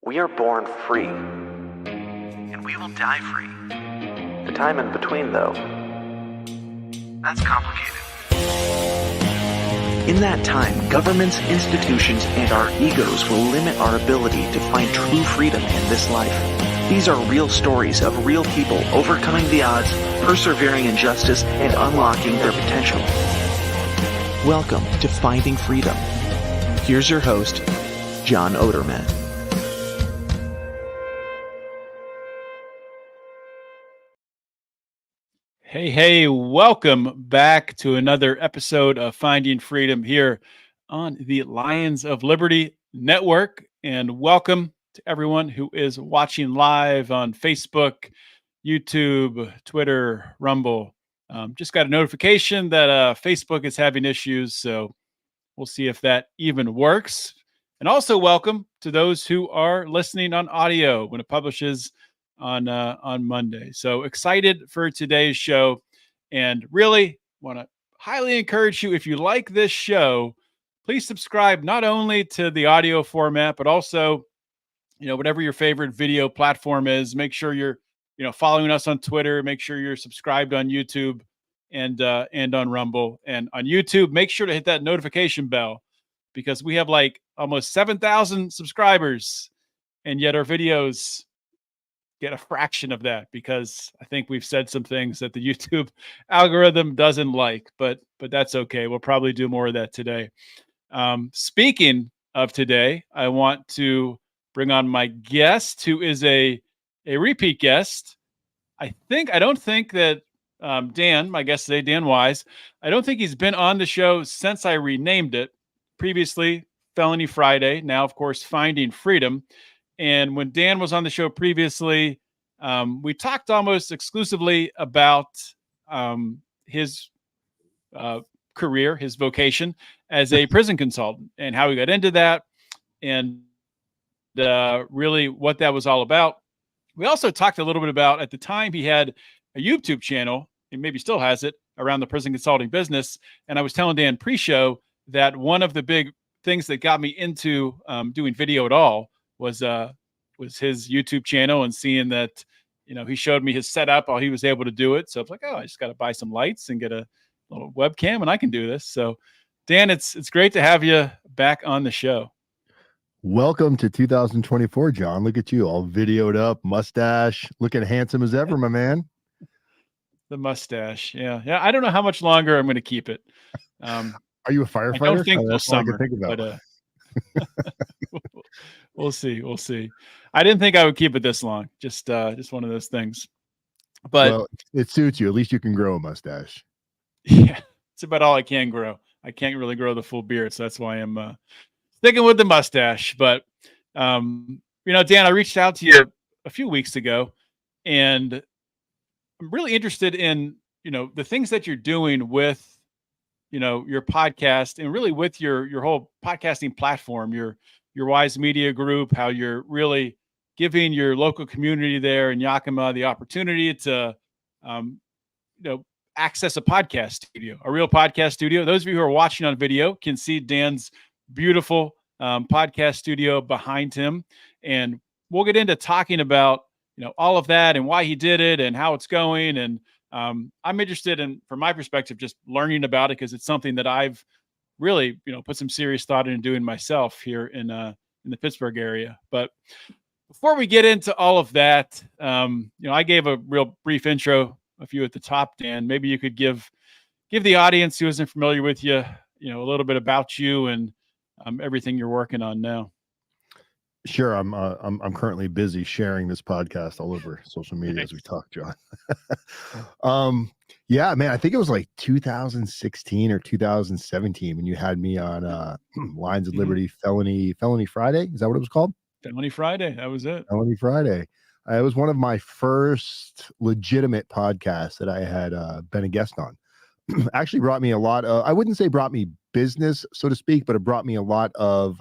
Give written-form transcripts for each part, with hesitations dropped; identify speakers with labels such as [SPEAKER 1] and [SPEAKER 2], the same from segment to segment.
[SPEAKER 1] We are born free.
[SPEAKER 2] And we will die free.
[SPEAKER 1] The time in between, though,
[SPEAKER 2] that's complicated.
[SPEAKER 1] In that time, governments, institutions, and our egos will limit our ability to find true freedom in this life. These are real stories of real people overcoming the odds, persevering in justice, and unlocking their potential. Welcome to Finding Freedom. Here's your host, John Oderman.
[SPEAKER 3] Hey, welcome back to another episode of Finding Freedom here on the Lions of Liberty Network. And welcome to everyone who is watching live on Facebook, YouTube, Twitter, Rumble. Just got a notification that Facebook is having issues, so we'll see if that even works. And also welcome to those who are listening on audio when it publishes on Monday. So excited for today's show, and really want to highly encourage you, if you like this show, please subscribe not only to the audio format, but also, whatever your favorite video platform is. Make sure you're, following us on Twitter. Make sure you're subscribed on YouTube and on Rumble. And on YouTube, make sure to hit that notification bell, because we have like almost 7,000 subscribers, and yet our videos get a fraction of that, because I think we've said some things that the YouTube algorithm doesn't like, but that's okay. We'll probably do more of that today. Speaking of today, I want to bring on my guest, who is a repeat guest. I don't think that Dan, my guest today, Dan Wise, I don't think he's been on the show since I renamed it. Previously, Felony Friday, now, of course, Finding Freedom. And when Dan was on the show previously, we talked almost exclusively about his career, his vocation as a prison consultant, and how he got into that, and really what that was all about. We also talked a little bit about, at the time, he had a YouTube channel, and maybe still has it, around the prison consulting business. And I was telling Dan pre-show that one of the big things that got me into doing video at all was his YouTube channel, and seeing that, he showed me his setup, how he was able to do it. So it's like, I just got to buy some lights and get a little webcam, and I can do this. So Dan, it's great to have you back on the show.
[SPEAKER 4] Welcome to 2024, John. Look at you, all videoed up, mustache, looking handsome as ever, my man.
[SPEAKER 3] The mustache. Yeah. I don't know how much longer I'm going to keep it.
[SPEAKER 4] Are you a firefighter?
[SPEAKER 3] I don't think
[SPEAKER 4] that's
[SPEAKER 3] summer,
[SPEAKER 4] all I can think about.
[SPEAKER 3] But we'll see. I didn't think I would keep it this long. Just one of those things. But
[SPEAKER 4] well, it suits you. At least you can grow a mustache.
[SPEAKER 3] Yeah, it's about all I can grow. I can't really grow the full beard, so that's why I'm sticking with the mustache. But Dan, I reached out to you a few weeks ago, and I'm really interested in the things that you're doing with your podcast, and really with your whole podcasting platform, your Wise Media Group, how you're really giving your local community there in Yakima the opportunity to, access a podcast studio, a real podcast studio. Those of you who are watching on video can see Dan's beautiful podcast studio behind him. And we'll get into talking about, all of that and why he did it and how it's going. And I'm interested in, from my perspective, just learning about it, because it's something that I've really, put some serious thought into doing myself here in the Pittsburgh area. But before we get into all of that, I gave a real brief intro of you at the top, Dan. Maybe you could give the audience who isn't familiar with you, a little bit about you and everything you're working on now.
[SPEAKER 4] Sure. I'm currently busy sharing this podcast all over social media as we talk, John. Yeah, man, I think it was like 2016 or 2017 when you had me on Lions of Liberty Felony Friday. Is that what it was called?
[SPEAKER 3] Felony Friday. That was it.
[SPEAKER 4] Felony Friday. It was one of my first legitimate podcasts that I had been a guest on. Actually brought me a lot of, I wouldn't say brought me business, so to speak, but it brought me a lot of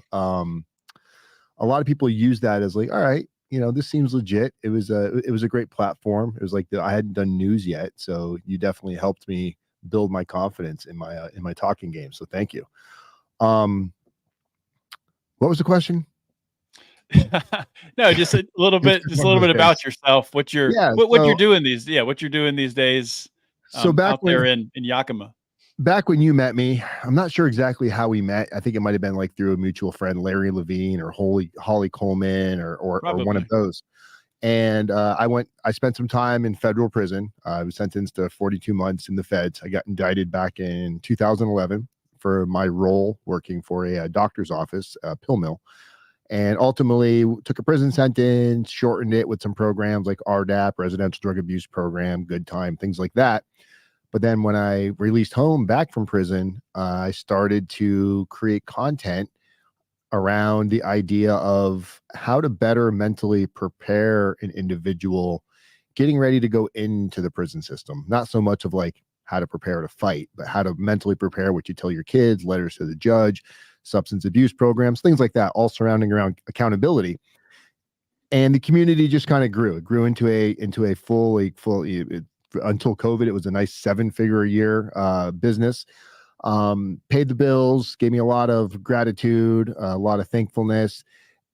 [SPEAKER 4] people use that as like, all right, this seems legit. It was a great platform. It was like I hadn't done news yet, so you definitely helped me build my confidence in my talking game. So thank you. What was the question?
[SPEAKER 3] No, just a little
[SPEAKER 4] It's
[SPEAKER 3] bit,
[SPEAKER 4] just
[SPEAKER 3] just a
[SPEAKER 4] one of
[SPEAKER 3] little
[SPEAKER 4] those
[SPEAKER 3] bit
[SPEAKER 4] days.
[SPEAKER 3] about yourself. What you're,
[SPEAKER 4] Yeah.
[SPEAKER 3] what you're
[SPEAKER 4] So
[SPEAKER 3] doing what you're doing these days,
[SPEAKER 4] so back
[SPEAKER 3] out there
[SPEAKER 4] when
[SPEAKER 3] in Yakima.
[SPEAKER 4] you met me, I'm not sure exactly how we met. I think it might have been like through a mutual friend, Larry Levine or Holly Coleman or one of
[SPEAKER 3] Probably.
[SPEAKER 4] those. And I spent some time in federal prison. I was sentenced to 42 months in the feds. I got indicted back in 2011 for my role working for a doctor's office, pill mill, and ultimately took a prison sentence, shortened it with some programs like RDAP, Residential Drug Abuse Program, Good Time, things like that. But then when I released home back from prison, I started to create content around the idea of how to better mentally prepare an individual getting ready to go into the prison system. Not so much of like how to prepare to fight, but how to mentally prepare what you tell your kids, letters to the judge, substance abuse programs, things like that, all surrounding around accountability. And the community just kind of grew. It grew into a until COVID, it was a nice 7-figure a year business. Paid the bills, gave me a lot of gratitude, a lot of thankfulness,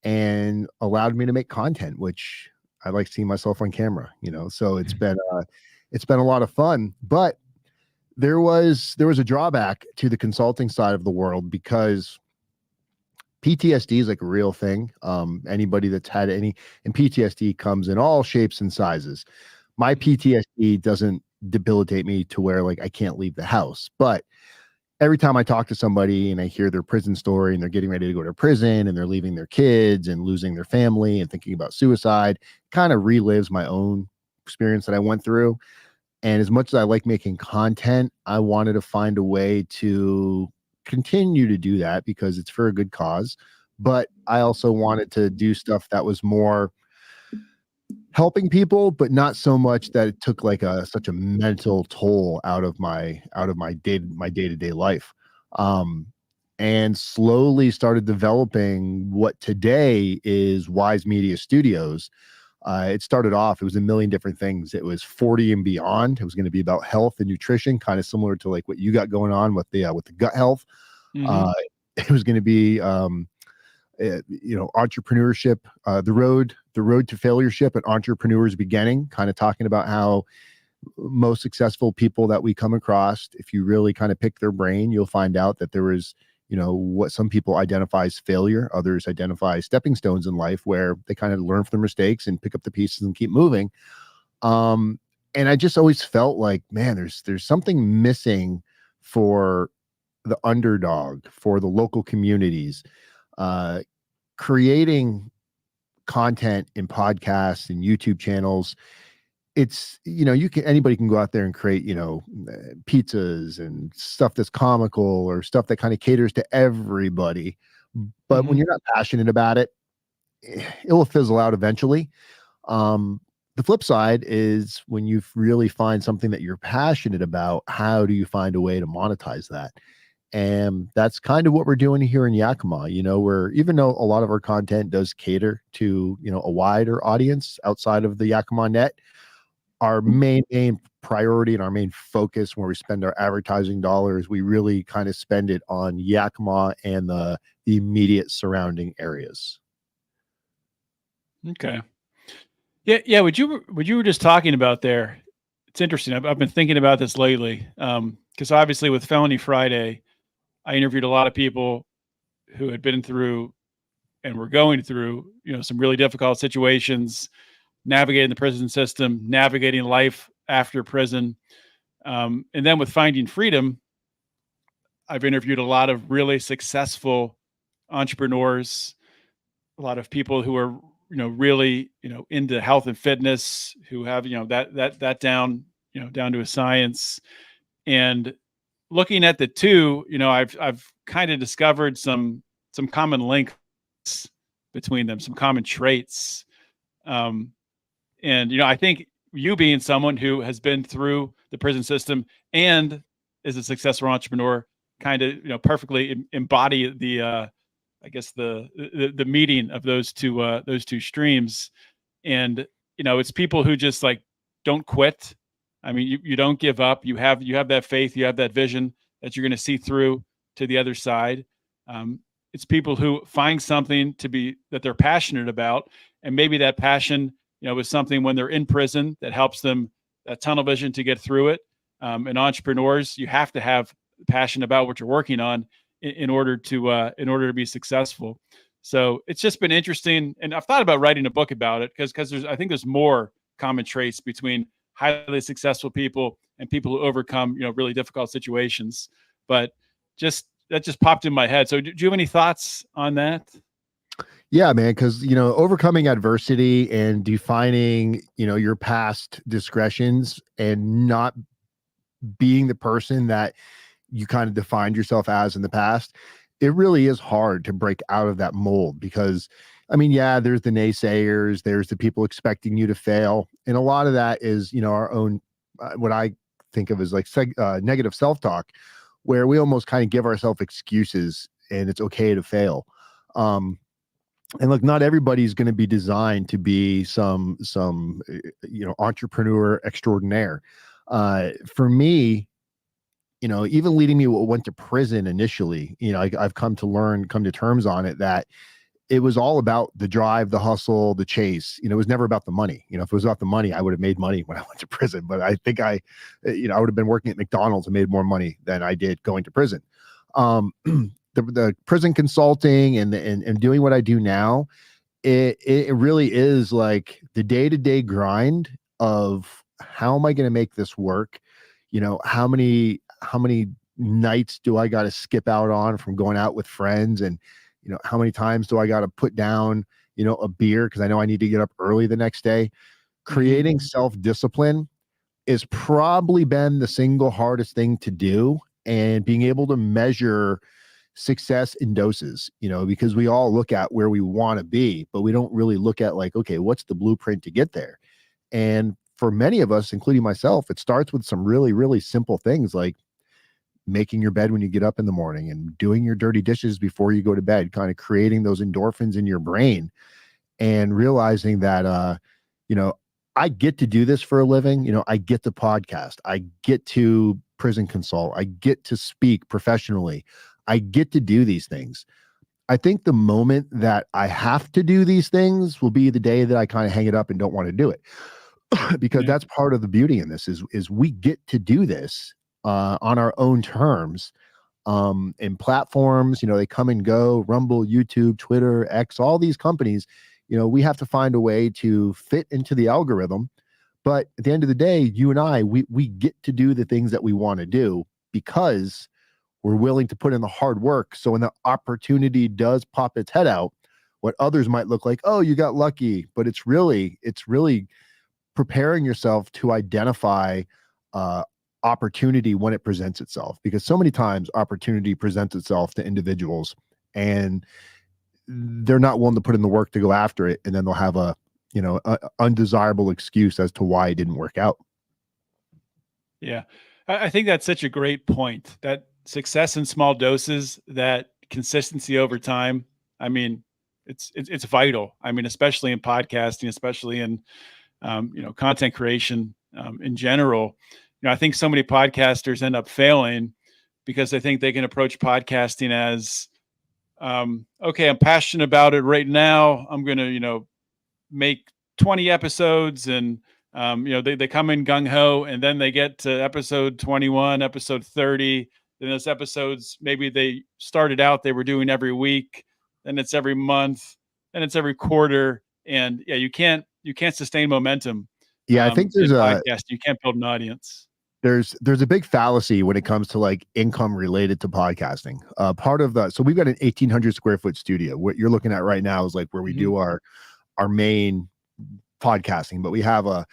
[SPEAKER 4] and allowed me to make content, which I like seeing myself on camera, so it's been a lot of fun. But there was a drawback to the consulting side of the world because PTSD is like a real thing. Anybody that's had and PTSD comes in all shapes and sizes. My PTSD doesn't debilitate me to where like I can't leave the house, but every time I talk to somebody and I hear their prison story and they're getting ready to go to prison and they're leaving their kids and losing their family and thinking about suicide, kind of relives my own experience that I went through. And as much as I like making content, I wanted to find a way to continue to do that because it's for a good cause. But I also wanted to do stuff that was more helping people, but not so much that it took like such a mental toll out of my day-to-day life. Um, and slowly started developing what today is Wise Media Studios. It started off, it was a million different things. It was 40 and beyond. It was going to be about health and nutrition, kind of similar to like what you got going on with the gut health.
[SPEAKER 3] Mhm.
[SPEAKER 4] Uh, it was going to be entrepreneurship, the road to failureship and entrepreneurs beginning, kind of talking about how most successful people that we come across, if you really kind of pick their brain, you'll find out that there is, what some people identify as failure, others identify as stepping stones in life where they kind of learn from their mistakes and pick up the pieces and keep moving. And I just always felt like, man, there's something missing for the underdog, for the local communities. Creating content in podcasts and YouTube channels, it's anybody can go out there and create pizzas and stuff that's comical or stuff that kind of caters to everybody, but when
[SPEAKER 3] Mhm.
[SPEAKER 4] you're not passionate about it, it will fizzle out eventually. The flip side is when you really find something that you're passionate about, how do you find a way to monetize that? And that's kind of what we're doing here in Yakima. Where even though a lot of our content does cater to, a wider audience outside of the Yakima net, our main priority and our main focus where we spend our advertising dollars, we really kind of spend it on Yakima and the immediate surrounding areas.
[SPEAKER 3] Okay. Yeah, yeah. What you were just talking about there, it's interesting. I've been thinking about this lately. Because obviously with Felony Friday, I interviewed a lot of people who had been through and were going through, some really difficult situations, navigating the prison system, navigating life after prison. And then with Finding Freedom, I've interviewed a lot of really successful entrepreneurs, a lot of people who are, really, into health and fitness, who have, that down, down to a science. And looking at the two, I've kind of discovered some common links between them, some common traits. Um, and I think you being someone who has been through the prison system and is a successful entrepreneur, kind of perfectly embody the I guess the meeting of those two streams. And it's people who just like don't quit. I mean, you don't give up. You have that faith, you have that vision that you're going to see through to the other side. It's people who find something that they're passionate about, and maybe that passion, is something when they're in prison that helps them that tunnel vision to get through it. And entrepreneurs, you have to have passion about what you're working on in order to be successful. So it's just been interesting, and I've thought about writing a book about it because I think there's more common traits between highly successful people and people who overcome really difficult situations. But that just popped in my head. So do you have any thoughts on that?
[SPEAKER 4] Yeah, man, because overcoming adversity and defining your past discretions and not being the person that you kind of defined yourself as in the past, it really is hard to break out of that mold. Because I mean, yeah, there's the naysayers, there's the people expecting you to fail, and a lot of that is our own what I think of as like negative self-talk, where we almost kind of give ourselves excuses and it's okay to fail. And look, not everybody's going to be designed to be some entrepreneur extraordinaire. For me, even leading me went to prison initially, I've come to terms on it that it was all about the drive, the hustle, the chase. It was never about the money. If it was about the money, I would have made money when I went to prison. But I think I would have been working at McDonald's and made more money than I did going to prison. The prison consulting and doing what I do now, it really is like the day-to-day grind of how am I going to make this work? How many nights do I got to skip out on from going out with friends, and how many times do I got to put down a beer because I know I need to get up early the next day. Creating self-discipline is probably been the single hardest thing to do, and being able to measure success in doses, because we all look at where we want to be, but we don't really look at like, okay, what's the blueprint to get there? And for many of us, including myself, it starts with some really, really simple things like making your bed when you get up in the morning and doing your dirty dishes before you go to bed, kind of creating those endorphins in your brain and realizing that, I get to do this for a living. I get to podcast. I get to prison consult. I get to speak professionally. I get to do these things. I think the moment that I have to do these things will be the day that I kind of hang it up and don't want to do it. Because that's part of the beauty in this is we get to do this on our own terms. And platforms, they come and go, Rumble, YouTube, Twitter, X, all these companies, we have to find a way to fit into the algorithm. But at the end of the day, you and I, we get to do the things that we want to do because we're willing to put in the hard work. So when the opportunity does pop its head out, what others might look like, oh, you got lucky, but it's really preparing yourself to identify opportunity when it presents itself, because so many times opportunity presents itself to individuals and they're not willing to put in the work to go after it, and then they'll have a undesirable excuse as to why it didn't work out.
[SPEAKER 3] Yeah, I think that's such a great point, that success in small doses, that consistency over time. I mean, it's vital. I mean, especially in podcasting, especially in content creation in general. I think so many podcasters end up failing because they think they can approach podcasting as, okay, I'm passionate about it right now. I'm going to, make 20 episodes and, they come in gung ho, and then they get to episode 21, episode 30. Then those episodes, maybe they started out, they were doing every week, then it's every month, then it's every quarter. And yeah, you can't sustain momentum.
[SPEAKER 4] Yeah. I think there's
[SPEAKER 3] podcast. You can't build an audience.
[SPEAKER 4] There's a big fallacy when it comes to like income related to podcasting. So we've got an 1,800 square foot studio. What you're looking at right now is like where we do our main podcasting, but we have a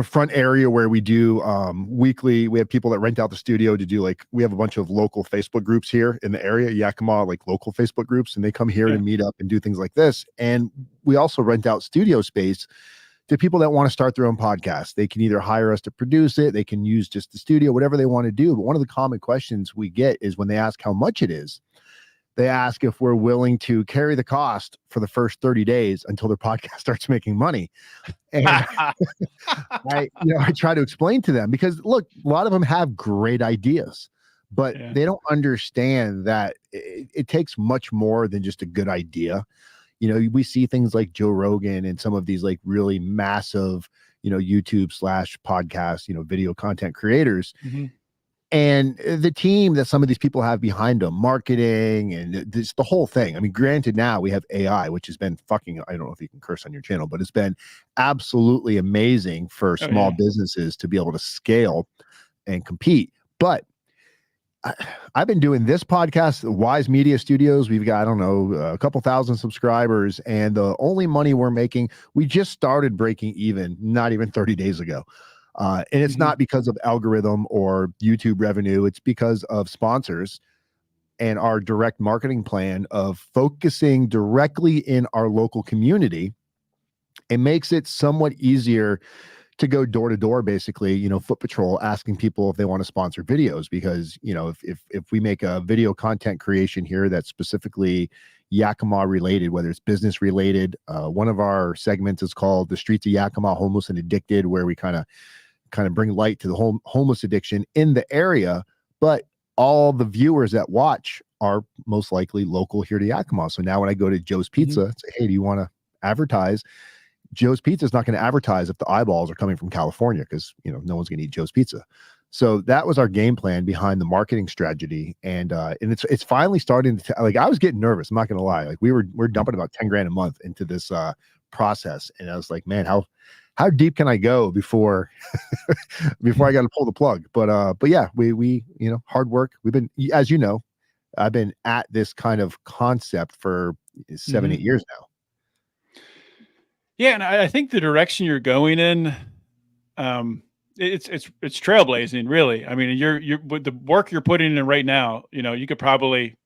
[SPEAKER 4] front area where we do weekly. We have people that rent out the studio to do we have a bunch of local Facebook groups here in the area, Yakima, like local Facebook groups, and they come here to meet up and do things like this. And we also rent out studio space to people that want to start their own podcast. They can either hire us to produce it, they can use just the studio, whatever they want to do. But one of the common questions we get is when they ask how much it is, they ask if we're willing to carry the cost for the first 30 days until their podcast starts making money. And I try to explain to them, because look, a lot of them have great ideas, but
[SPEAKER 3] Yeah.
[SPEAKER 4] they don't understand that it takes much more than just a good idea. You know, we see things like Joe Rogan and some of these like really massive, you know, YouTube / podcast, you know, video content creators,
[SPEAKER 3] Mhm.
[SPEAKER 4] and the team that some of these people have behind them, marketing and this, the whole thing. I mean, granted, now we have AI, which has been fucking, I don't know if you can curse on your channel, but it's been absolutely amazing for
[SPEAKER 3] Oh,
[SPEAKER 4] small
[SPEAKER 3] yeah.
[SPEAKER 4] businesses to be able to scale and compete. But I've been doing this podcast, Wise Media Studios. We've got, I don't know, a couple thousand subscribers, and the only money we're making, we just started breaking even not even 30 days ago. And it's
[SPEAKER 3] Mhm.
[SPEAKER 4] not because of algorithm or YouTube revenue, it's because of sponsors and our direct marketing plan of focusing directly in our local community. It makes it somewhat easier to go door to door, basically, you know, foot patrol, asking people if they want to sponsor videos, because, you know, if we make a video content creation here that's specifically Yakima related, whether it's business related, one of our segments is called The Streets of Yakima, Homeless and Addicted, where we kind of bring light to the homeless addiction in the area. But all the viewers that watch are most likely local here to Yakima. So now when I go to Joe's Pizza, say, hey, do you want to advertise? Joe's Pizza is not going to advertise if the eyeballs are coming from California, because, you know, no one's going to eat Joe's Pizza. So that was our game plan behind the marketing strategy, and it's finally starting to, like, I was getting nervous. I'm not going to lie. Like, we're dumping about 10 grand a month into this process, and I was like, man, how deep can I go before before I got to pull the plug? But yeah, we you know, hard work. We've been, as you know, I've been at this kind of concept for 7-8 years now.
[SPEAKER 3] Yeah, and I think the direction you're going in, um, it's trailblazing, really. I mean, you're with the work you're putting in right now. You know, you could probably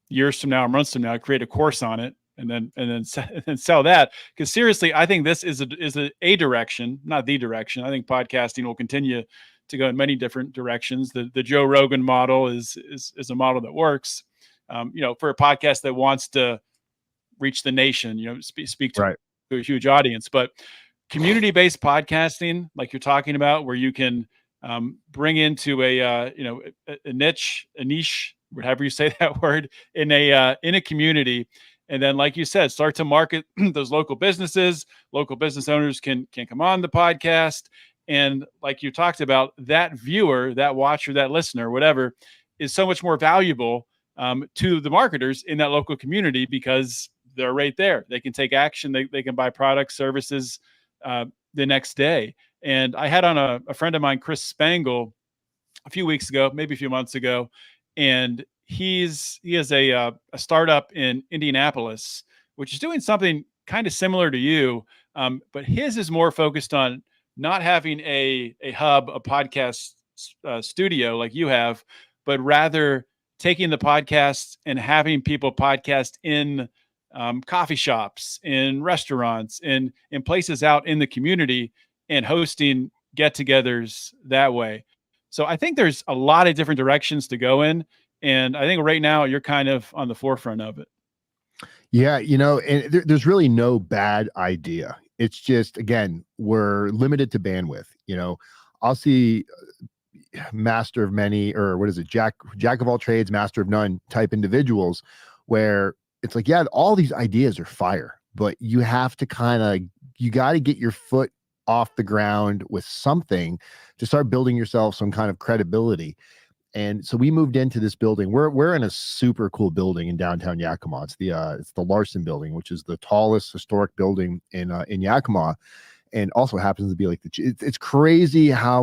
[SPEAKER 3] years from now, months from now, create a course on it, and then sell that. Because seriously, I think this is a direction, not the direction. I think podcasting will continue to go in many different directions. The Joe Rogan model is a model that works. You know, for a podcast that wants to reach the nation, you know, speak to
[SPEAKER 4] Right.
[SPEAKER 3] a huge audience. But community-based podcasting, like you're talking about, where you can bring into a you know, a niche, whatever you say that word, in a community, and then, like you said, start to market those local businesses. Local business owners can come on the podcast, and like you talked about, that viewer, that watcher, that listener, whatever, is so much more valuable to the marketers in that local community, because they're right there. They can take action. They can buy products, services the next day. And I had on a friend of mine, Chris Spangle, a few weeks ago, maybe a few months ago, and he has a startup in Indianapolis, which is doing something kind of similar to you, but his is more focused on not having a hub, a podcast studio like you have, but rather taking the podcast and having people podcast in coffee shops, in restaurants, in places out in the community, and hosting get-togethers that way. So I think there's a lot of different directions to go in, and I think right now you're kind of on the forefront of it.
[SPEAKER 4] Yeah, you know, and there's really no bad idea. It's just, again, we're limited to bandwidth. You know, I'll see master of many, or what is it, jack of all trades, master of none type individuals, where it's like, yeah, all these ideas are fire, but you have to you got to get your foot off the ground with something to start building yourself some kind of credibility. And so we moved into this building. We're in a super cool building in downtown Yakima. It's the Larson building, which is the tallest historic building in Yakima, and also happens to be like it's crazy how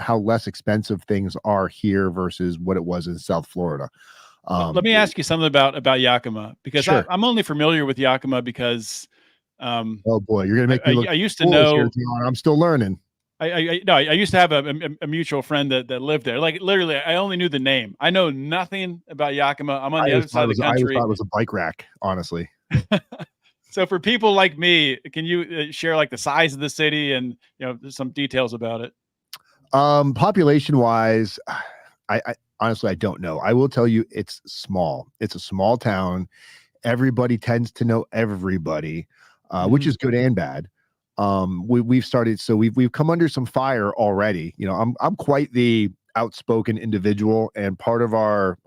[SPEAKER 4] less expensive things are here versus what it was in South Florida.
[SPEAKER 3] Let me ask you something about Yakima, because
[SPEAKER 4] Sure.
[SPEAKER 3] I'm only familiar with Yakima because
[SPEAKER 4] Oh boy, you're gonna make me look
[SPEAKER 3] I used to
[SPEAKER 4] foolish here,
[SPEAKER 3] know.
[SPEAKER 4] John. I'm still learning.
[SPEAKER 3] I used to have a mutual friend that lived there. Like, literally, I only knew the name. I know nothing about Yakima. I'm on the other side of the
[SPEAKER 4] I always
[SPEAKER 3] country.
[SPEAKER 4] thought it was a bike rack, honestly.
[SPEAKER 3] So for people like me, can you share like the size of the city and, you know, some details about it?
[SPEAKER 4] Population wise, I honestly, I don't know. I will tell you, it's small. It's a small town. Everybody tends to know everybody, which is good and bad. We've started, so we've come under some fire already. You know, I'm quite the outspoken individual, and part of our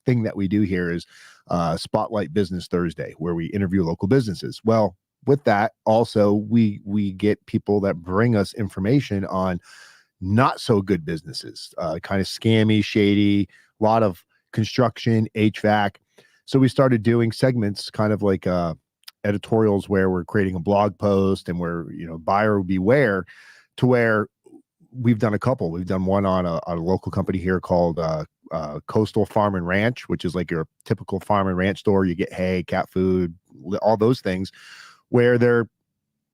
[SPEAKER 4] thing that we do here is Spotlight Business Thursday, where we interview local businesses. Well, with that, also we get people that bring us information on not so good businesses, kind of scammy, shady, a lot of construction, HVAC. So we started doing segments, kind of like editorials, where we're creating a blog post and we're, buyer beware, to where we've done a couple. We've done one on a local company here called Coastal Farm and Ranch, which is like your typical farm and ranch store. You get hay, cat food, all those things, where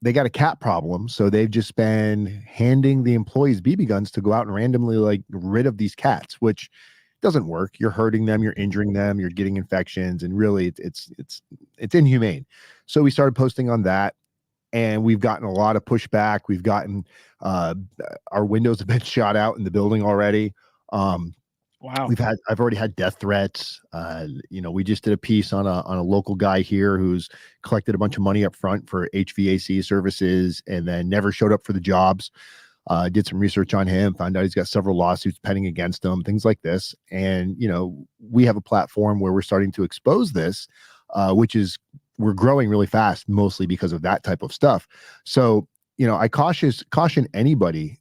[SPEAKER 4] they got a cat problem. So they've just been handing the employees BB guns to go out and randomly like rid of these cats, which doesn't work. You're hurting them, you're injuring them, you're getting infections, and really it's inhumane. So we started posting on that, and we've gotten a lot of pushback. We've gotten our windows have been shot out in the building already.
[SPEAKER 3] Wow.
[SPEAKER 4] I've already had death threats. We just did a piece on a local guy here who's collected a bunch of money up front for HVAC services and then never showed up for the jobs. Did some research on him, found out he's got several lawsuits pending against him, things like this. And, we have a platform where we're starting to expose this, we're growing really fast, mostly because of that type of stuff. So, I caution anybody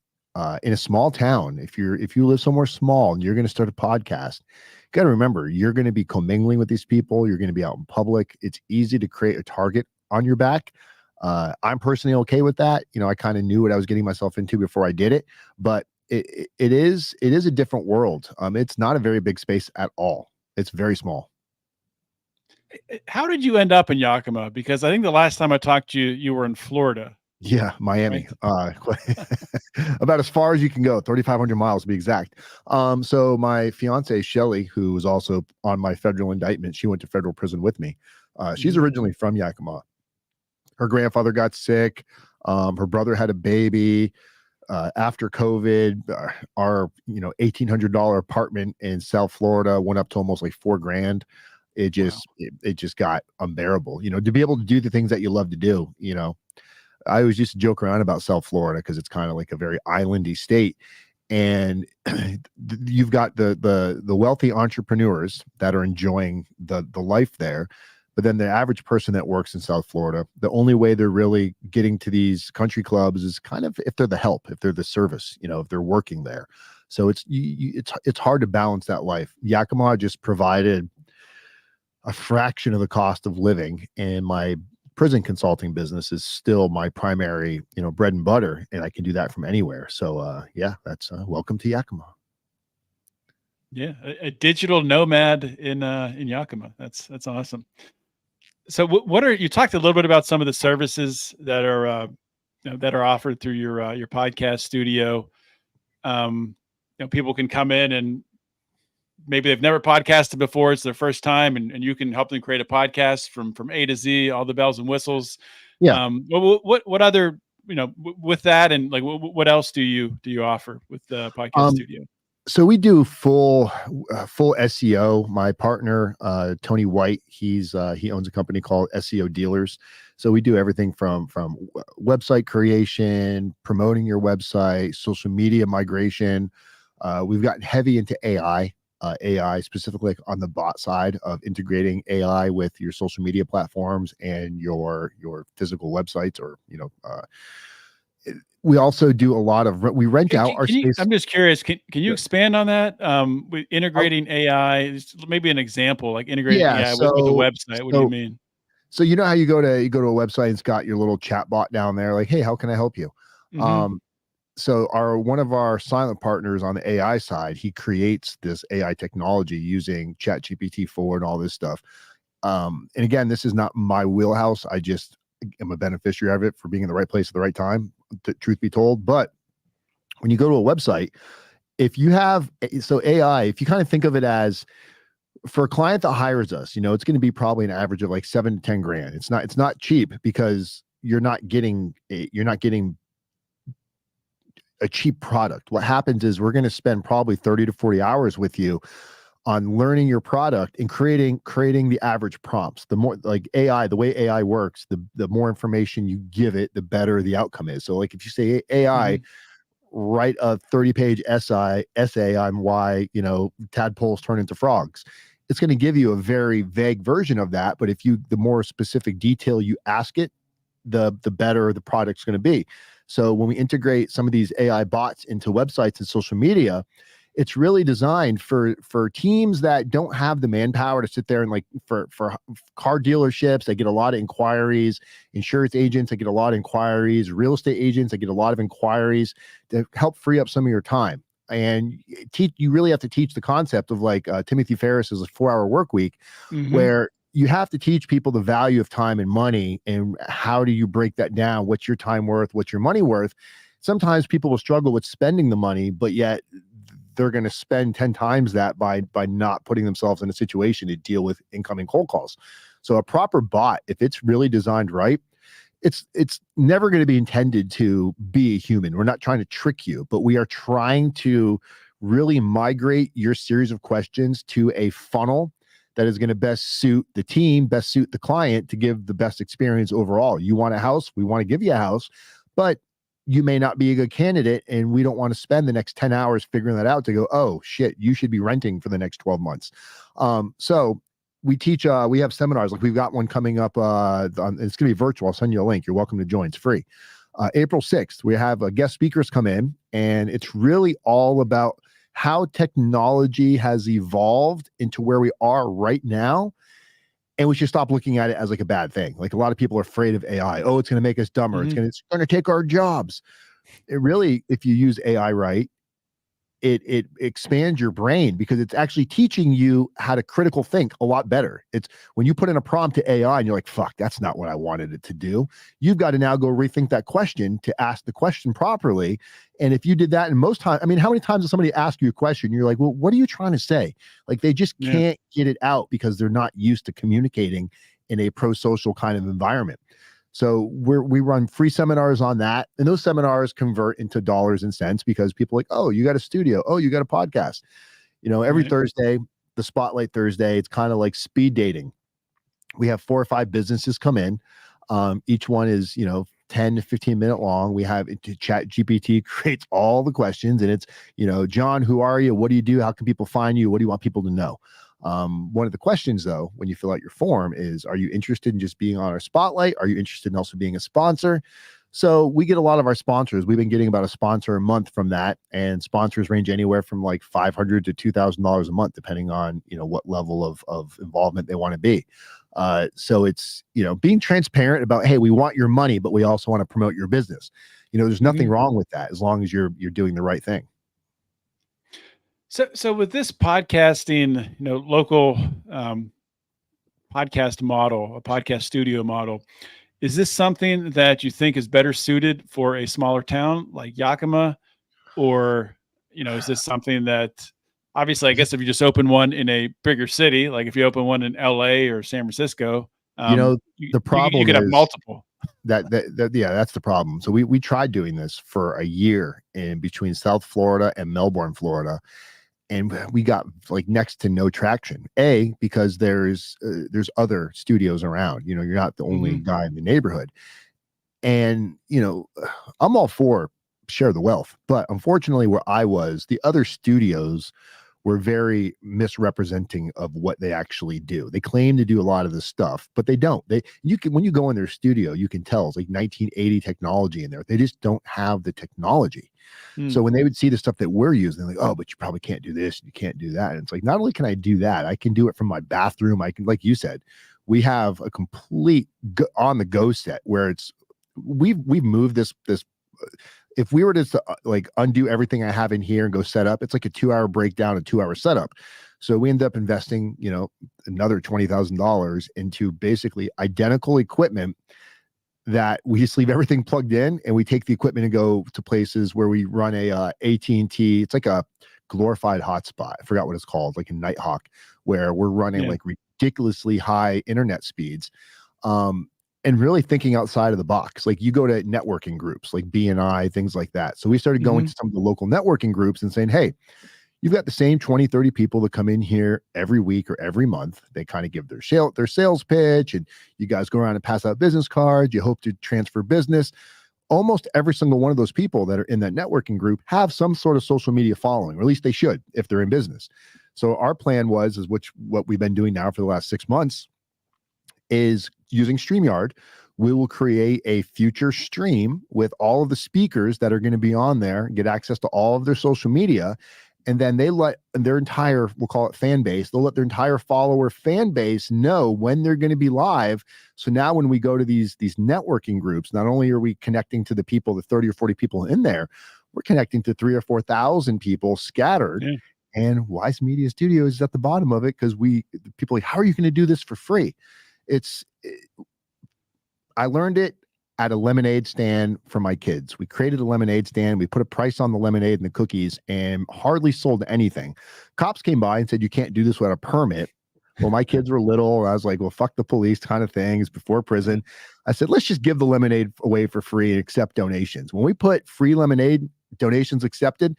[SPEAKER 4] in a small town, if you live somewhere small and you're going to start a podcast, you got to remember, you're going to be commingling with these people. You're going to be out in public. It's easy to create a target on your back. I'm personally okay with that. I kind of knew what I was getting myself into before I did it, but it is a different world. It's not a very big space at all. It's very small.
[SPEAKER 3] How did you end up in Yakima? Because I think the last time I talked to you, you were in Florida.
[SPEAKER 4] Yeah, Miami. About as far as you can go, 3,500 miles to be exact. So my fiance, Shelly, who was also on my federal indictment, she went to federal prison with me. She's originally from Yakima. Her grandfather got sick. Her brother had a baby. After COVID, our $1,800 apartment in South Florida went up to almost like $4,000. It just got unbearable. To be able to do the things that you love to do. I always used to joke around about South Florida because it's kind of like a very islandy state, and you've got the wealthy entrepreneurs that are enjoying the life there. But then the average person that works in South Florida, the only way they're really getting to these country clubs is kind of if they're the help, if they're the service, if they're working there. So it's hard to balance that life. Yakima just provided a fraction of the cost of living, and my prison consulting business is still my primary, bread and butter, and I can do that from anywhere. So that's welcome to Yakima.
[SPEAKER 3] Yeah, a digital nomad in Yakima. That's awesome. So what are you talked a little bit about some of the services that are offered through your podcast studio. People can come in and maybe they've never podcasted before. It's their first time, and you can help them create a podcast from A to Z, all the bells and whistles.
[SPEAKER 4] Yeah.
[SPEAKER 3] What other, with that, and like, what else do you offer with the podcast studio?
[SPEAKER 4] So we do full SEO. My partner, Tony White, he owns a company called SEO Dealers. So we do everything from website creation, promoting your website, social media migration. We've gotten heavy into AI specifically on the bot side of integrating AI with your social media platforms and your physical websites, or we also do a lot of we rent out our space.
[SPEAKER 3] I'm just curious. Can you expand on that? With integrating AI, maybe an example, like integrating AI with the website. What do you mean?
[SPEAKER 4] So how you go to a website and it's got your little chat bot down there, like, hey, how can I help you?
[SPEAKER 3] Mm-hmm.
[SPEAKER 4] So one of our silent partners on the AI side, he creates this AI technology using ChatGPT-4 and all this stuff. And again, this is not my wheelhouse. I just am a beneficiary of it for being in the right place at the right time, truth be told. But when you go to a website, if you have AI, if you kind of think of it as, for a client that hires us, it's going to be probably an average of like $7,000 to $10,000. It's not cheap, because you're not getting a cheap product. What happens is we're going to spend probably 30 to 40 hours with you on learning your product and creating the average prompts. The more, like AI, the way AI works, the more information you give it, the better the outcome is. So like if you say, AI, write a 30-page essay on why, tadpoles turn into frogs. It's going to give you a very vague version of that. But the more specific detail you ask it, the better the product's going to be. So when we integrate some of these AI bots into websites and social media, it's really designed for teams that don't have the manpower to sit there and for car dealerships, they get a lot of inquiries, insurance agents, they get a lot of inquiries, real estate agents, they get a lot of inquiries to help free up some of your time. And you really have to teach the concept of Timothy Ferriss's 4-hour work week, where you have to teach people the value of time and money and how do you break that down? What's your time worth? What's your money worth? Sometimes people will struggle with spending the money, but yet they're going to spend 10 times that by not putting themselves in a situation to deal with incoming cold calls. So a proper bot, if it's really designed right, it's never going to be intended to be a human. We're not trying to trick you, but we are trying to really migrate your series of questions to a funnel that is going to best suit the team, best suit the client to give the best experience overall. You want a house? We want to give you a house, but you may not be a good candidate, and we don't want to spend the next 10 hours figuring that out to go, oh shit, you should be renting for the next 12 months. So we teach, we have seminars, like we've got one coming up, it's going to be virtual. I'll send you a link. You're welcome to join. It's free. April 6th, we have guest speakers come in, and it's really all about how technology has evolved into where we are right now. And we should stop looking at it as like a bad thing. Like a lot of people are afraid of AI. Oh, it's going to make us dumber. It's going to take our jobs. It really, if you use AI right, it expands your brain because it's actually teaching you how to critical think a lot better. It's when you put in a prompt to AI and you're like, fuck, that's not what I wanted it to do. You've got to now go rethink that question to ask the question properly. And if you did that, and most times, I mean, how many times does somebody ask you a question? You're like, well, what are you trying to say? Like they just can't get it out because they're not used to communicating in a pro-social kind of environment. So we run free seminars on that. And those seminars convert into dollars and cents because people are like, oh, you got a studio. Oh, you got a podcast. Every Thursday, the Spotlight Thursday, it's kind of like speed dating. We have 4 or 5 businesses come in. Each one is, 10 to 15 minute long. We have Chat GPT creates all the questions, and it's, John, who are you? What do you do? How can people find you? What do you want people to know? One of the questions, though, when you fill out your form is, are you interested in just being on our Spotlight? Are you interested in also being a sponsor? So we get a lot of our sponsors. We've been getting about a sponsor a month from that. And sponsors range anywhere from like $500 to $2,000 a month, depending on, what level of involvement they want to be. So it's, being transparent about, hey, we want your money, but we also want to promote your business. There's nothing wrong with that as long as you're doing the right thing.
[SPEAKER 3] So with this podcasting, local podcast model, a podcast studio model, is this something that you think is better suited for a smaller town like Yakima? Or, is this something that obviously, I guess if you just open one in a bigger city, like if you open one in LA or San Francisco,
[SPEAKER 4] the problem
[SPEAKER 3] you could have multiple.
[SPEAKER 4] That's the problem. So we tried doing this for a year in between South Florida and Melbourne, Florida. And we got like next to no traction. Because there's other studios around. You're not the only guy in the neighborhood. And I'm all for share the wealth, but unfortunately, where I was, the other studios were very misrepresenting of what they actually do. They claim to do a lot of this stuff, but they don't. When you go in their studio, you can tell it's like 1980 technology in there. They just don't have the technology. So when they would see the stuff that we're using, they're like, oh, but you probably can't do this, you can't do that. And it's like, not only can I do that, I can do it from my bathroom. I can, like you said, we have a complete on the go set where we've moved this. If we were to like undo everything I have in here and go set up, it's like a 2-hour breakdown, a 2-hour setup. So we end up investing, another $20,000 into basically identical equipment that we just leave everything plugged in, and we take the equipment and go to places where we run a AT&T. It's like a glorified hotspot. I forgot what it's called, like a Nighthawk, where we're running like ridiculously high internet speeds. And really thinking outside of the box. Like you go to networking groups like BNI, things like that. So we started going to some of the local networking groups and saying, hey, you've got the same 20, 30 people that come in here every week or every month. They kind of give their sales pitch, and you guys go around and pass out business cards. You hope to transfer business. almost every single one of those people that are in that networking group have some sort of social media following, or at least they should if they're in business. So our plan what we've been doing now for the last 6 months is using StreamYard. We will create a future stream with all of the speakers that are going to be on there, get access to all of their social media. And then they let their entire, we'll call it fan base, they'll let their entire follower fan base know when they're going to be live. So now when we go to these networking groups, not only are we connecting to the people, the 30 or 40 people in there, we're connecting to 3,000 or 4,000 people scattered.
[SPEAKER 3] Yeah.
[SPEAKER 4] And Wise Media Studios is at the bottom of it because people are like, how are you going to do this for free? I learned it at a lemonade stand for my kids. We created a lemonade stand. We put a price on the lemonade and the cookies and hardly sold anything. Cops came by and said, you can't do this without a permit. Well, my kids were little. I was like, well, fuck the police kind of thing. It's before prison. I said, let's just give the lemonade away for free and accept donations. When we put free lemonade donations accepted,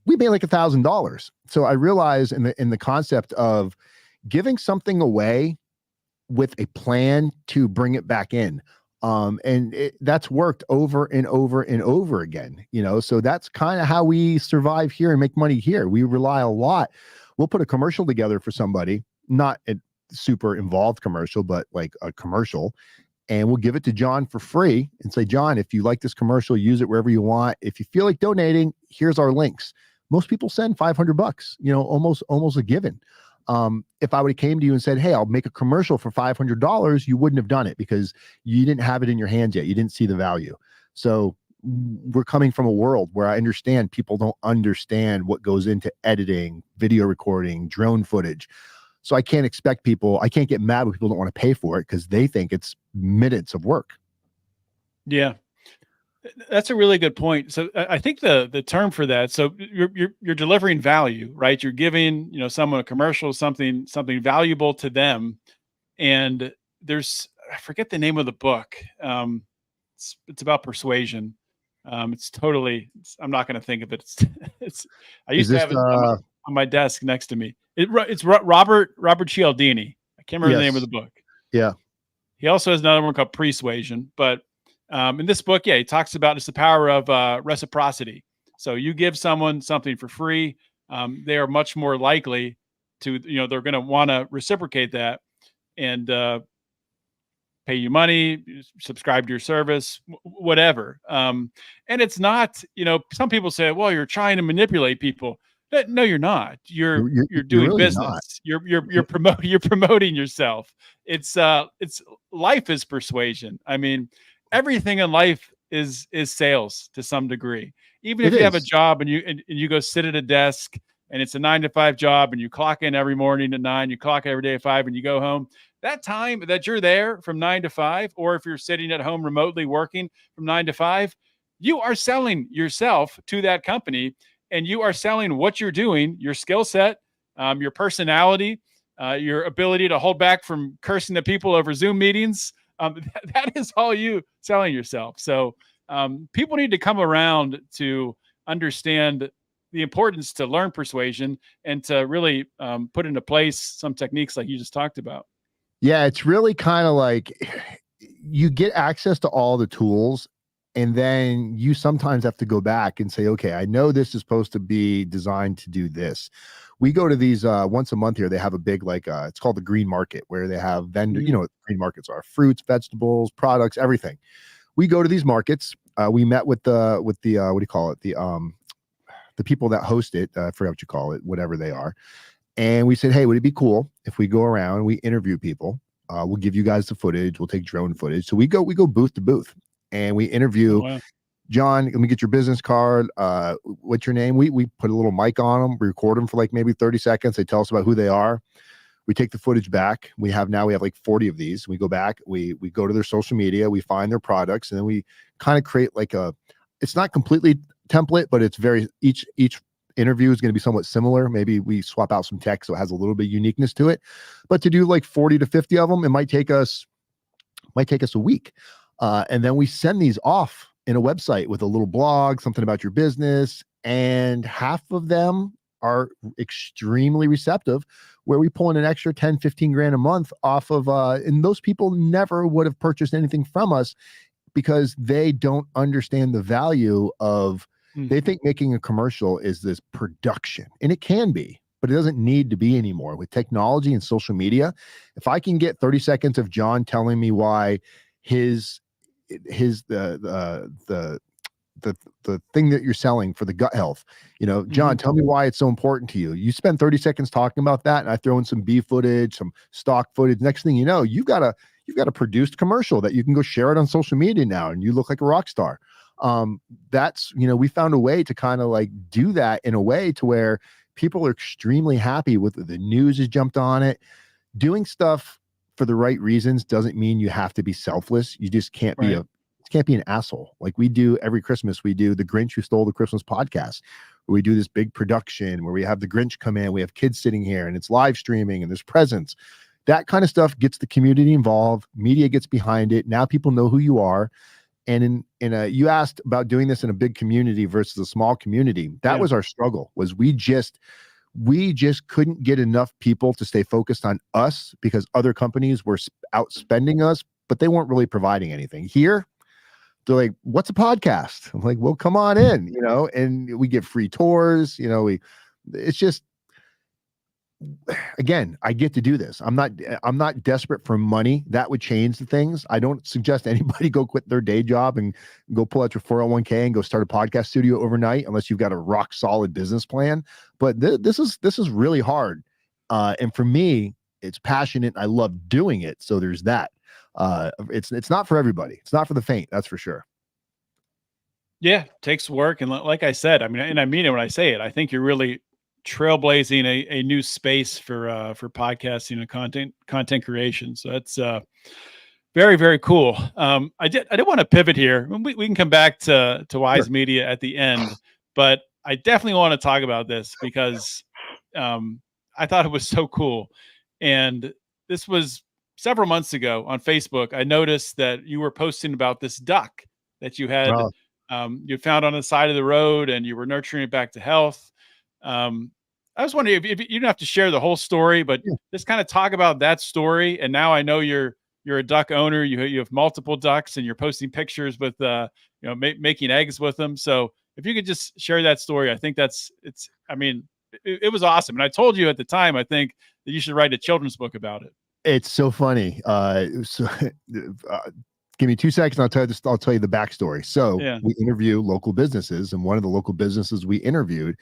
[SPEAKER 4] we made like $1,000. So I realized in the concept of giving something away with a plan to bring it back in. That's worked over and over and over again, so that's kind of how we survive here and make money here. We rely a lot. We'll put a commercial together for somebody, not a super involved commercial, but like a commercial. And we'll give it to John for free and say, John, if you like this commercial, use it wherever you want. If you feel like donating, here's our links. Most people send $500, almost a given. If I would have came to you and said, hey, I'll make a commercial for $500, you wouldn't have done it because you didn't have it in your hands yet. You didn't see the value. So we're coming from a world where I understand people don't understand what goes into editing, video recording, drone footage. So I can't get mad when people don't want to pay for it because they think it's minutes of work.
[SPEAKER 3] Yeah. That's a really good point. So I think the term for that, so you're delivering value, right? You're giving, someone a commercial, something valuable to them. And I forget the name of the book. It's about persuasion. I'm not going to think of it. I used to have it on my desk next to me. It's Robert Cialdini. I can't remember the name of the book.
[SPEAKER 4] Yeah.
[SPEAKER 3] He also has another one called Persuasion, but in this book, he talks about it's the power of reciprocity. So you give someone something for free, they are much more likely to, they're going to want to reciprocate that and pay you money, subscribe to your service, whatever. And it's not, some people say, well, you're trying to manipulate people. No, you're not. You're doing
[SPEAKER 4] really
[SPEAKER 3] business.
[SPEAKER 4] Not.
[SPEAKER 3] You're promoting yourself. It's life is persuasion. I mean, everything in life is sales to some degree. Even if you have a job and you go sit at a desk and it's a 9-to-5 job and you clock in every morning at 9, you clock every day at 5 and you go home, that time that you're there from 9 to 5, or if you're sitting at home remotely working from 9 to 5, you are selling yourself to that company and you are selling what you're doing, your skill set, your personality, your ability to hold back from cursing at people over Zoom meetings. That is all you selling yourself. So people need to come around to understand the importance to learn persuasion and to really put into place some techniques like you just talked about.
[SPEAKER 4] Yeah, it's really kind of like you get access to all the tools and then you sometimes have to go back and say, okay, I know this is supposed to be designed to do this. We go to these once a month here. They have a big, it's called the green market, where they have vendor, what green markets are: fruits, vegetables, products, everything. We go to these markets. We met with the what do you call it? The people that host it. I forgot what you call it, whatever they are. And we said, hey, would it be cool if we go around and we interview people? We'll give you guys the footage. We'll take drone footage. So we go booth to booth and we interview. Oh, wow. John, let me get your business card. What's your name? We put a little mic on them. We record them for like maybe 30 seconds. They tell us about who they are. We take the footage back. We have like 40 of these. We go back. We go to their social media. We find their products, and then we kind of create it's not completely template, but it's each interview is going to be somewhat similar. Maybe we swap out some text so it has a little bit of uniqueness to it. But to do like 40 to 50 of them, it might take us a week. And then we send these off in a website with a little blog, something about your business, and half of them are extremely receptive, where we pull in an extra 10, 15 grand a month off of, and those people never would have purchased anything from us because they don't understand the value of, they think making a commercial is this production, and it can be, but it doesn't need to be anymore with technology and social media. If I can get 30 seconds of John telling me why his the thing that you're selling for the gut health, John, tell me why it's so important to you. You spend 30 seconds talking about that, and I throw in some beef footage, some stock footage. Next thing you know, you've got a produced commercial that you can go share it on social media now, and you look like a rock star. That's, we found a way to kind of like do that in a way to where people are extremely happy with it. The news has jumped on it. Doing stuff for the right reasons doesn't mean you have to be selfless. You just can't be an asshole. Like we do every Christmas, we do the Grinch Who Stole the Christmas podcast, where we do this big production where we have the Grinch come in, we have kids sitting here, and it's live streaming and there's presents. That kind of stuff gets the community involved. Media gets behind it. Now people know who you are. And you asked about doing this in a big community versus a small community. That was our struggle. Was we just couldn't get enough people to stay focused on us because other companies were outspending us, but they weren't really providing anything. Here, they're like, "What's a podcast?" I'm like, "Well, come on in," and we give free tours. It's just, again, I get to do this. I'm not desperate for money. That would change the things. I don't suggest anybody go quit their day job and go pull out your 401k and go start a podcast studio overnight unless you've got a rock solid business plan. But this is really hard. And for me, it's passionate. I love doing it. So there's that. It's not for everybody. It's not for the faint. That's for sure.
[SPEAKER 3] Yeah, takes work. And like I said, I mean it when I say it. I think you're really trailblazing a new space for podcasting and content creation. So that's very, very cool. I did want to pivot here. We can come back to Wise Media at the end, but I definitely want to talk about this because I thought it was so cool. And this was several months ago on Facebook. I noticed that you were posting about this duck that you had you found on the side of the road, and you were nurturing it back to health. I was wondering if you don't have to share the whole story, but just kind of talk about that story. And now I know you're a duck owner. You have multiple ducks, and you're posting pictures with making eggs with them. So if you could just share that story, I think it was awesome. And I told you at the time, I think that you should write a children's book about it. It's
[SPEAKER 4] so funny. Give me 2 seconds. I'll tell you the backstory. So we interview local businesses, and one of the local businesses we interviewed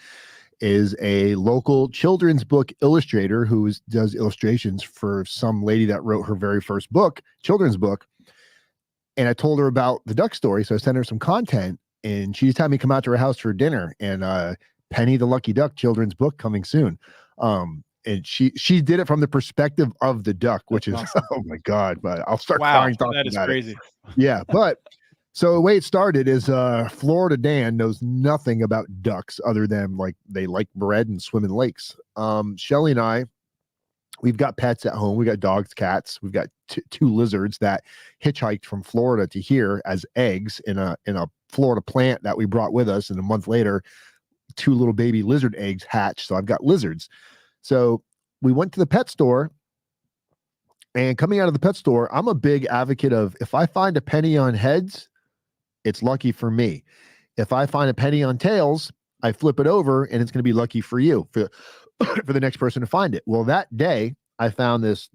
[SPEAKER 4] is a local children's book illustrator who does illustrations for some lady that wrote her very first book, children's book. And I told her about the duck story. So I sent her some content, and she just had me come out to her house for dinner, and Penny the Lucky Duck children's book coming soon. And she did it from the perspective of the duck, which is awesome. Oh my God, but I'll start crying talking about it. That is crazy. Yeah. But so the way it started is Florida Dan knows nothing about ducks other than like they like bread and swim in lakes. Shelly and I, we've got pets at home. We got dogs, cats. We've got two lizards that hitchhiked from Florida to here as eggs in a Florida plant that we brought with us. And a month later, 2 little baby lizard eggs hatched. So I've got lizards. So we went to the pet store, and coming out of the pet store, I'm a big advocate of, if I find a penny on heads, it's lucky for me. If I find a penny on tails, I flip it over, and it's going to be lucky for you, for the next person to find it. Well, that day I found this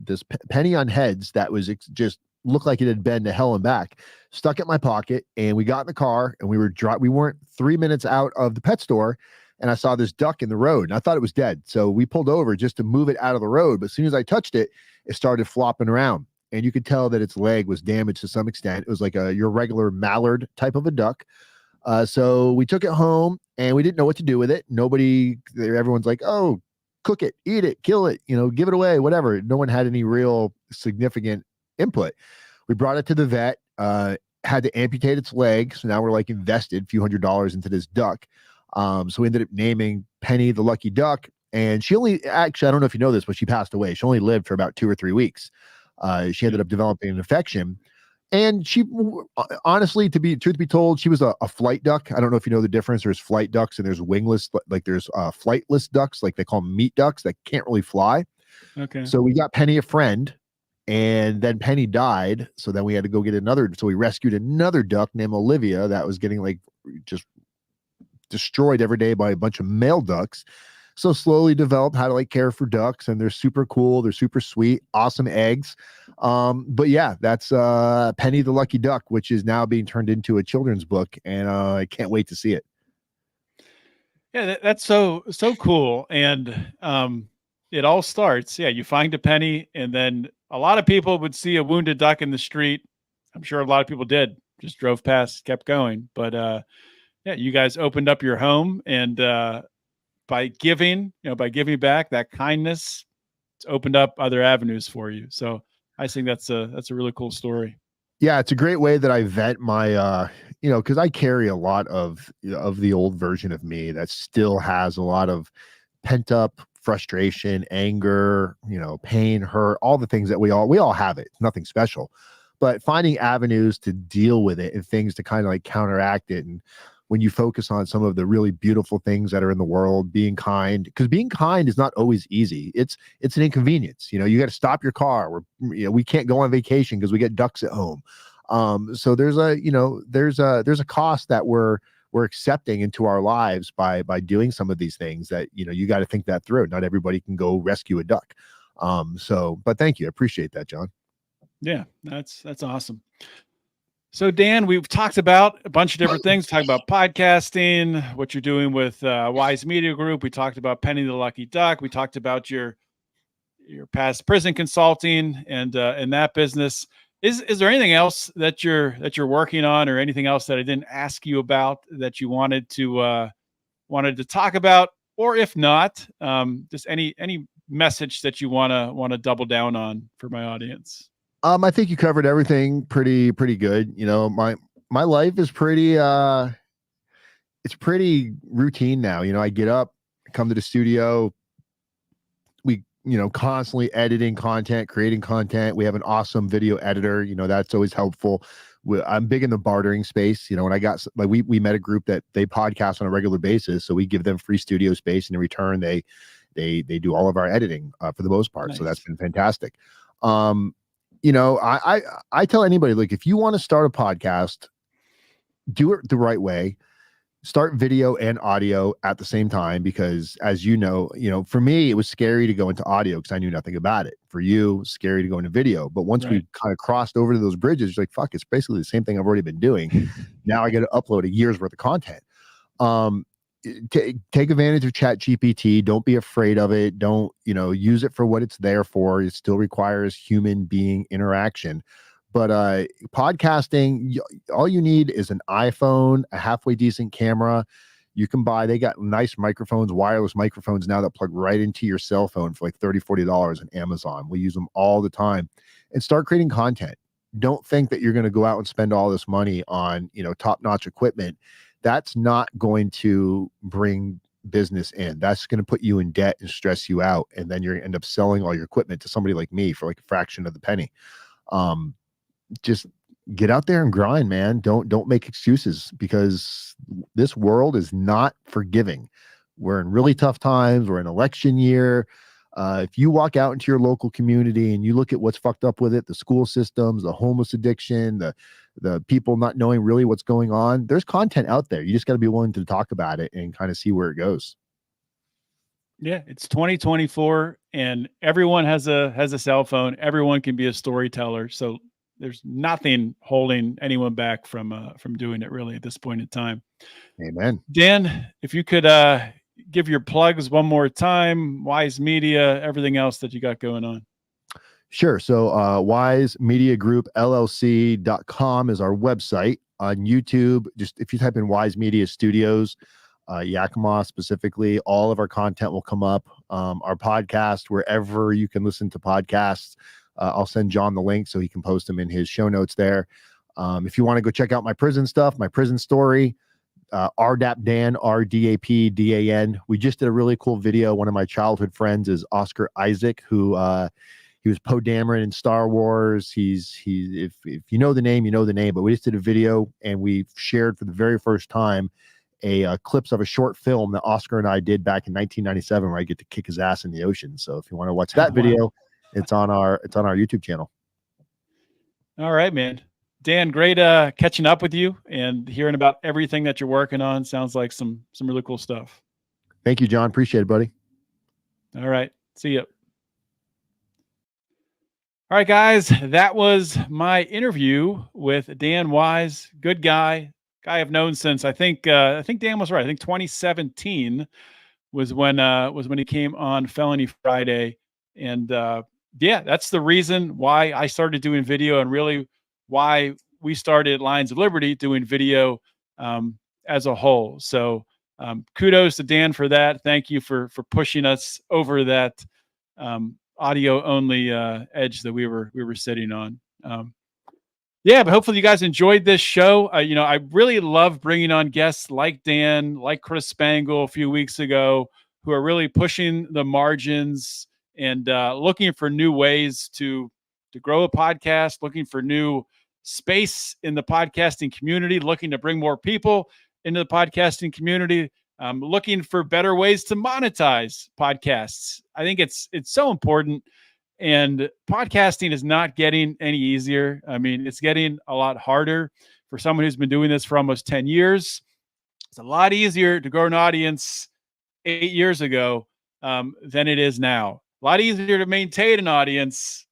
[SPEAKER 4] penny on heads that was just looked like it had been to hell and back, stuck in my pocket, and we got in the car, and we weren't 3 minutes out of the pet store, and I saw this duck in the road, and I thought it was dead. So we pulled over just to move it out of the road. But as soon as I touched it, it started flopping around, and you could tell that its leg was damaged to some extent. It was like your regular mallard type of a duck. So we took it home, and we didn't know what to do with it. Everyone's like, "Oh, cook it, eat it, kill it, give it away, whatever." No one had any real significant input. We brought it to the vet, had to amputate its leg. So now we're like invested a few $100s into this duck. So we ended up naming Penny the Lucky Duck, and she actually, I don't know if you know this, but she passed away. She only lived for about 2 or 3 weeks. She ended up developing an infection, and she, honestly, truth be told, she was a flight duck. I don't know if you know the difference. There's flight ducks and there's wingless, like there's flightless ducks, like they call them meat ducks that can't really fly. Okay. So we got Penny a friend, And then Penny died. So then we had to go get another. So we rescued another duck named Olivia that was getting like just destroyed every day by a bunch of male ducks. So slowly developed how to like care for ducks, and they're super cool. They're super sweet, awesome eggs. But yeah, that's Penny the Lucky Duck, which is now being turned into a children's book, and I can't wait to see it.
[SPEAKER 3] Yeah, that's so cool. And it all starts. Yeah, you find a penny, and then a lot of people would see a wounded duck in the street. I'm sure a lot of people did. Just drove past, kept going. But yeah, you guys opened up your home, and by giving, by giving back that kindness, it's opened up other avenues for you. So I think that's a really cool story.
[SPEAKER 4] Yeah, it's a great way that I vent my because I carry a lot of the old version of me that still has a lot of pent up frustration, anger, pain, hurt, all the things that we all have it. Nothing special. But finding avenues to deal with it and things to kind of like counteract it. And when you focus on some of the really beautiful things that are in the world, being kind, because being kind is not always easy. It's an inconvenience. You got to stop your car. We can't go on vacation because we get ducks at home. So there's a cost that we're accepting into our lives by doing some of these things that, you got to think that through. Not everybody can go rescue a duck. But thank you. I appreciate that, John.
[SPEAKER 3] Yeah, that's awesome. So Dan, we've talked about a bunch of different things. Talked about podcasting, what you're doing with Wise Media Group. We talked about Penny the Lucky Duck. We talked about your past prison consulting and that business. Is there anything else that you're working on, or anything else that I didn't ask you about that you wanted to talk about, or if not, just any message that you want to double down on for my audience?
[SPEAKER 4] I think you covered everything pretty good. My life is pretty it's pretty routine now. I get up, come to the studio, we constantly editing content, creating content. We have an awesome video editor, that's always helpful. I'm big in the bartering space. When I got we met a group that they podcast on a regular basis, so we give them free studio space, and in return they do all of our editing for the most part. Nice. So that's been fantastic. I tell anybody, like, if you want to start a podcast, do it the right way. Start video and audio at the same time, because as for me, it was scary to go into audio because I knew nothing about it. For you, scary to go into video. But once we kind of crossed over to those bridges, you're like, fuck, it's basically the same thing I've already been doing. Now I got to upload a year's worth of content. Take advantage of ChatGPT. Don't be afraid of it. Don't, use it for what it's there for. It still requires human being interaction. But podcasting, all you need is an iPhone, a halfway decent camera. You can buy, they got nice microphones, wireless microphones now that plug right into your cell phone for like $30, $40 on Amazon. We use them all the time. And start creating content. Don't think that you're going to go out and spend all this money on, top-notch equipment. That's not going to bring business in. That's going to put you in debt and stress you out. And then you're going to end up selling all your equipment to somebody like me for like a fraction of the penny. Just get out there and grind, man. Don't make excuses, because this world is not forgiving. We're in really tough times. We're in election year. If you walk out into your local community and you look at what's fucked up with it, the school systems, the homeless addiction, the people not knowing really what's going on, there's content out there. You just got to be willing to talk about it and kind of see where it goes.
[SPEAKER 3] Yeah, it's 2024 and everyone has a cell phone. Everyone can be a storyteller. So there's nothing holding anyone back from doing it, really, at this point in time.
[SPEAKER 4] Amen.
[SPEAKER 3] Dan, if you could give your plugs one more time, Wise Media, everything else that you got going on.
[SPEAKER 4] Sure. So Wise Media Group LLC.com is our website. On YouTube, just if you type in Wise Media Studios, Yakima specifically, all of our content will come up. Our podcast, wherever you can listen to podcasts. I'll send John the link so he can post them in his show notes there. If you want to go check out my prison stuff, my prison story, RDAP Dan, RDAPDAN. We just did a really cool video. One of my childhood friends is Oscar Isaac, who he was Poe Dameron in Star Wars. If you know the name, you know the name. But we just did a video, and we shared for the very first time a clips of a short film that Oscar and I did back in 1997, where I get to kick his ass in the ocean. So if you want to watch that video, It's on our YouTube channel.
[SPEAKER 3] All right, man. Dan, great catching up with you and hearing about everything that you're working on. Sounds like some really cool stuff.
[SPEAKER 4] Thank you, John. Appreciate it, buddy.
[SPEAKER 3] All right. See you. All right, guys, that was my interview with Dan Wise. Good guy I've known since I think Dan was right. I think 2017 was when he came on Felony Friday, and yeah, that's the reason why I started doing video, and really why we started Lions of Liberty doing video as a whole. So kudos to Dan for that. Thank you for pushing us over that audio only edge that we were sitting on. Yeah, but hopefully you guys enjoyed this show. I really love bringing on guests like Dan, like Chris Spangle a few weeks ago, who are really pushing the margins and looking for new ways to grow a podcast, looking for new space in the podcasting community, looking to bring more people into the podcasting community, looking for better ways to monetize podcasts. I think it's so important, and podcasting is not getting any easier. I mean, it's getting a lot harder for someone who's been doing this for almost 10 years. It's a lot easier to grow an audience 8 years ago than it is now. A lot easier to maintain an audience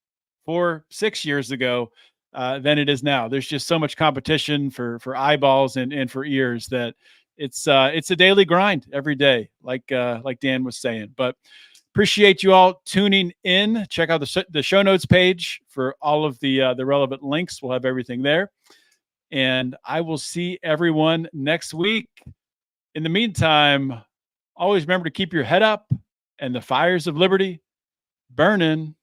[SPEAKER 3] 6 years ago than it is now. There's just so much competition for eyeballs and for ears that it's a daily grind every day, like Dan was saying. But appreciate you all tuning in. Check out the show notes page for all of the relevant links. We'll have everything there. And I will see everyone next week. In the meantime, always remember to keep your head up and the fires of liberty burning.